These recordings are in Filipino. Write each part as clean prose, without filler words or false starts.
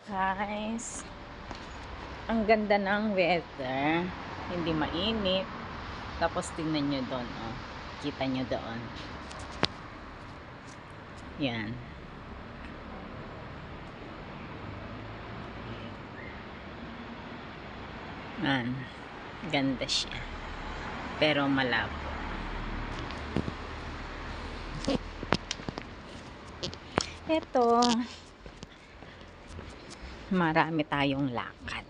Guys, ang ganda ng weather, hindi mainit. Tapos tingnan nyo doon, oh. Kita nyo doon, yan, ganda siya pero malabo. Eto, marami tayong lakad.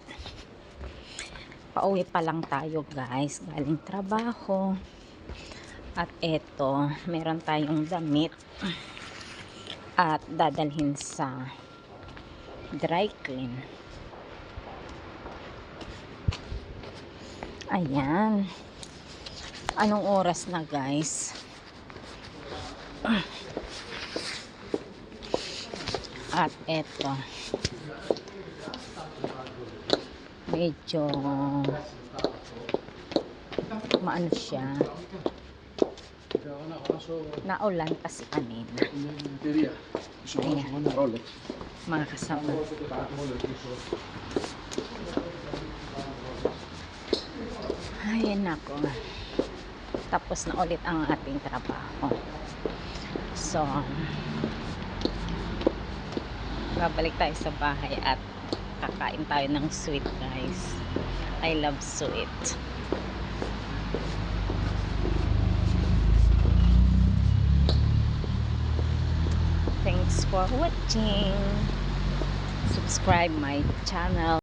Pauwi pa lang tayo guys, galing trabaho. At eto, meron tayong damit at dadalhin sa dry clean. Ayan. Anong oras na guys? At eto, medyo maano siya, naulan kasi kanina. Ayan, mga kasama. Ayan ako, tapos na ulit ang ating trabaho. So babalik tayo sa bahay at kakain tayo ng sweet guys. I love sweet. Thanks for watching. Subscribe my channel.